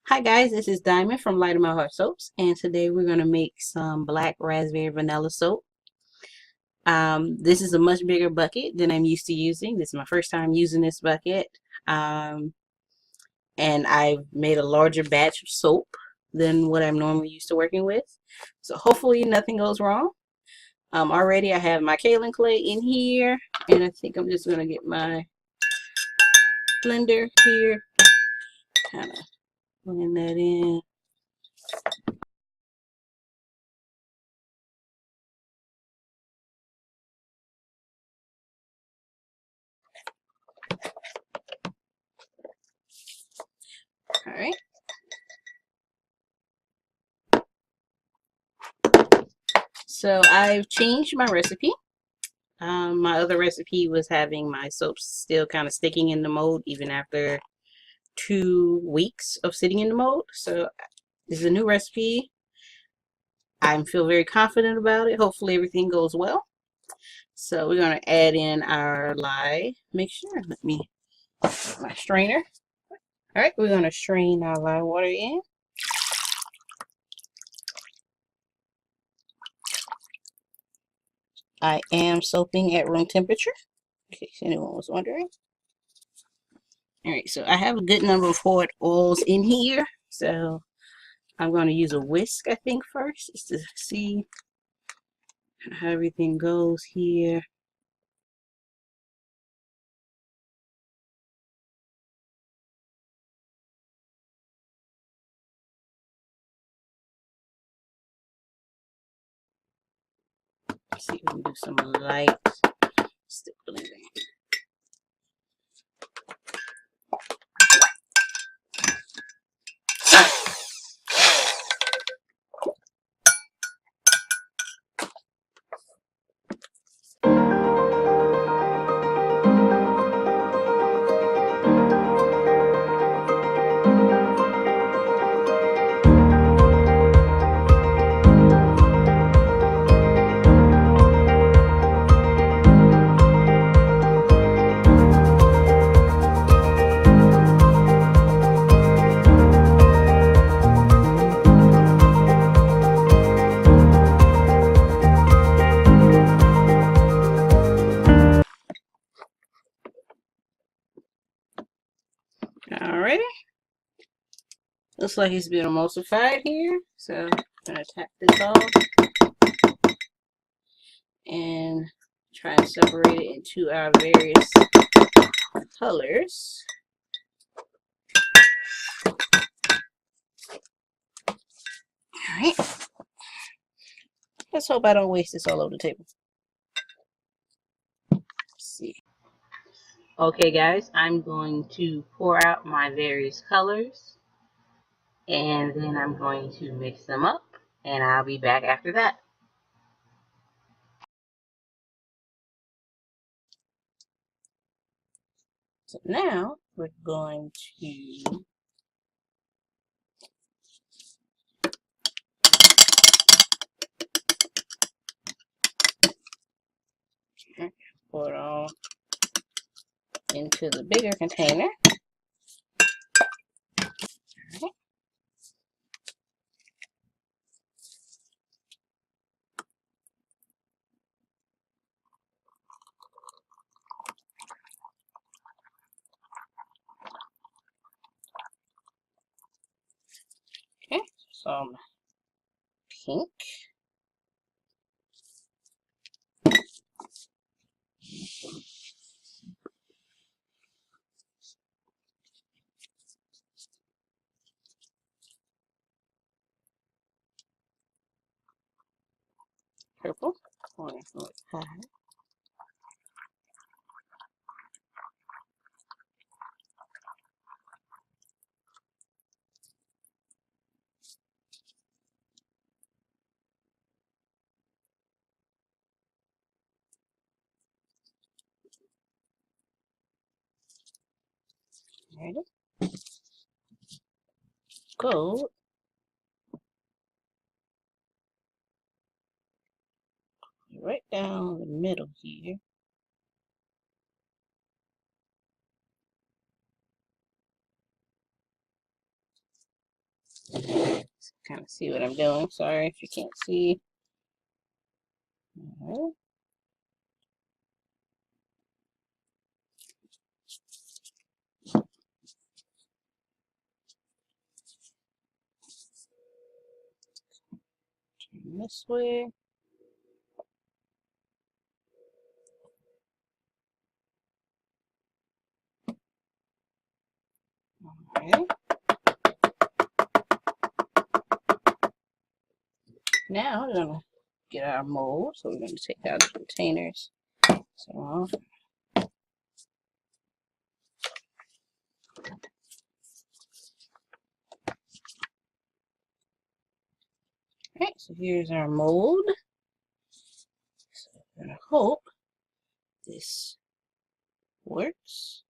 Hi guys, this is Diamond from Light of My Heart Soaps, and today we're going to make some black raspberry vanilla soap. This is a much bigger bucket than I'm used to using. This is my first time using this bucket, um, and I've made a larger batch of soap than what I'm normally used to working with. So hopefully nothing goes wrong. Already I have my kaolin clay in here, and I think I'm just going to get my blender here, kind of blend that in. All right. So I've changed my recipe. My other recipe was having my soaps still kind of sticking in the mold even after 2 weeks of sitting in the mold. So this is a new recipe. I feel very confident about it. Hopefully everything goes well. So we're going to add in our lye mixture. Let me get my strainer. All right, we're going to strain our lye water in. I am soaping at room temperature, in case anyone was wondering. All right, so I have a good number of hard oils in here. So I'm going to use a whisk, I think, first, just to see how everything goes here. Let's see if we can do some light stick blending. Alrighty. Looks like it's been emulsified here. So I'm going to tap this off and try and separate it into our various colors. Alright. Let's hope I don't waste this all over the table. Let's see. Okay guys, I'm going to pour out my various colors and then I'm going to mix them up and I'll be back after that. So now we're going to pour it all into the bigger container. Okay. Okay, some pink. Purple. Pouring a little high. Ready? Gold. Right down the middle here. Kind of see what I'm doing. Sorry if you can't see. All right. Turn this way. All right. Now we're gonna get our mold. So we're gonna take out the containers. So alright, so here's our mold. So I'm gonna hope this works.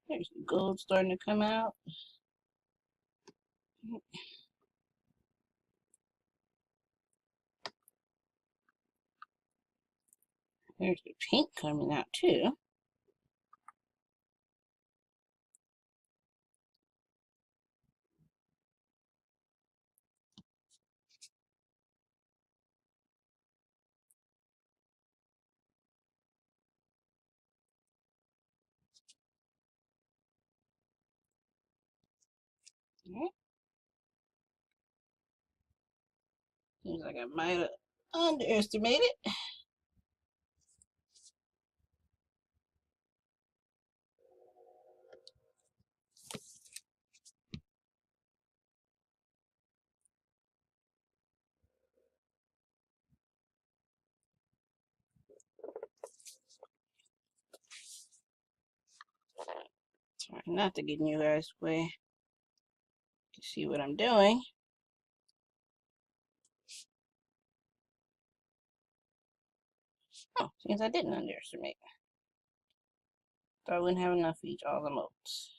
There's the gold starting to come out. There's the pink coming out too. Alright. Seems like I might have underestimated. Try not to get in you guys' way to see what I'm doing. Oh, seems I didn't underestimate. Thought I wouldn't have enough for each all the molds.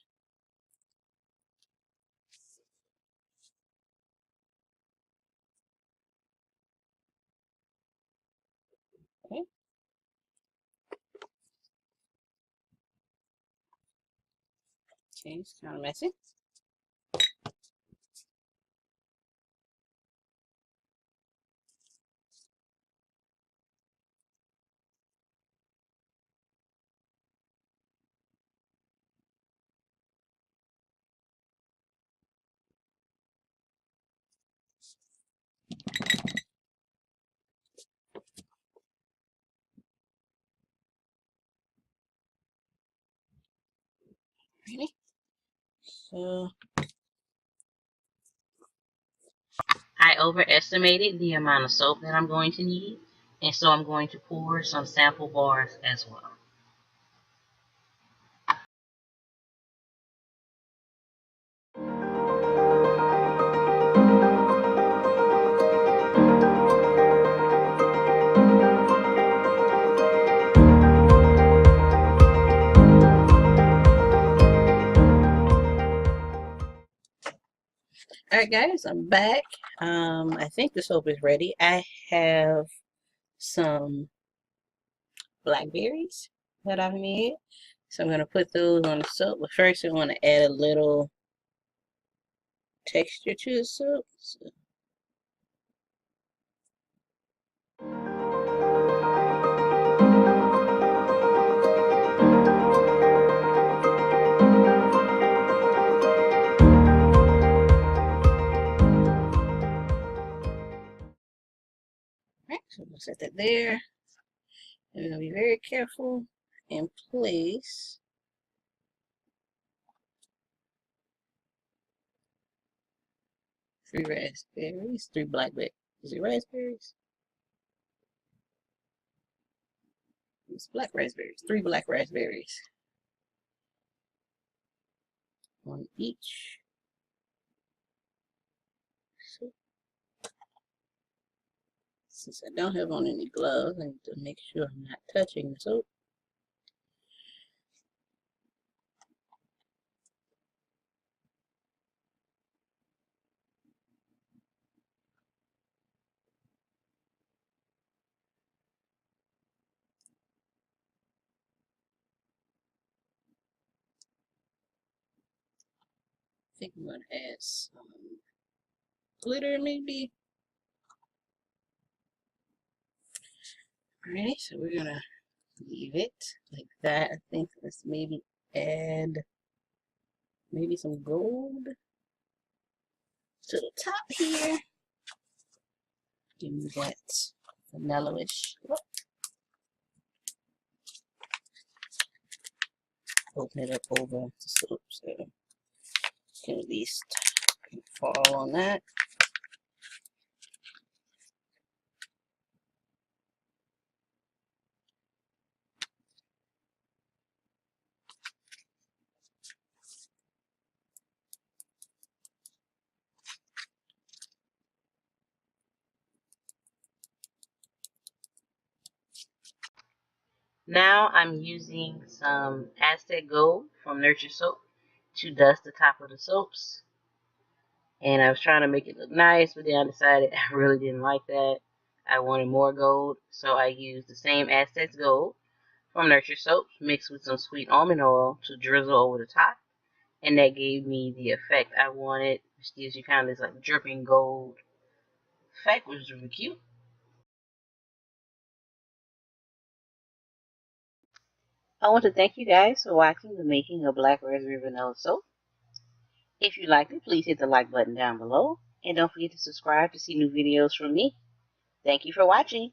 Okay. Okay, it's kind of messy. Ready? So I overestimated the amount of soap that I'm going to need, and so I'm going to pour some sample bars as well. Alright guys, I'm back. I think the soap is ready. I have some blackberries that I've made. So I'm going to put those on the soap. But first I want to add a little texture to the soap. So, alright, so we'll set that there. And we're going to be very careful and place 3 raspberries, 3 blackberries. Is it raspberries? It's black raspberries. 3 black raspberries. On each. So, since I don't have on any gloves, I need to make sure I'm not touching the soap. think I'm going to add some glitter maybe. Alright, so we're going to leave it like that. I think let's maybe add maybe some gold to the top here. Give me that vanilla-ish look. Open it up over the soap so you can at least fall on that. Now I'm using some Aztec Gold from Nurture Soap to dust the top of the soaps. And I was trying to make it look nice, but then I decided I really didn't like that. I wanted more gold, so I used the same Aztec Gold from Nurture Soap mixed with some sweet almond oil to drizzle over the top. And that gave me the effect I wanted, which gives you kind of this like dripping gold effect, which is really cute. I want to thank you guys for watching the making of Black Raspberry Vanilla Soap. If you liked it, please hit the like button down below. And don't forget to subscribe to see new videos from me. Thank you for watching.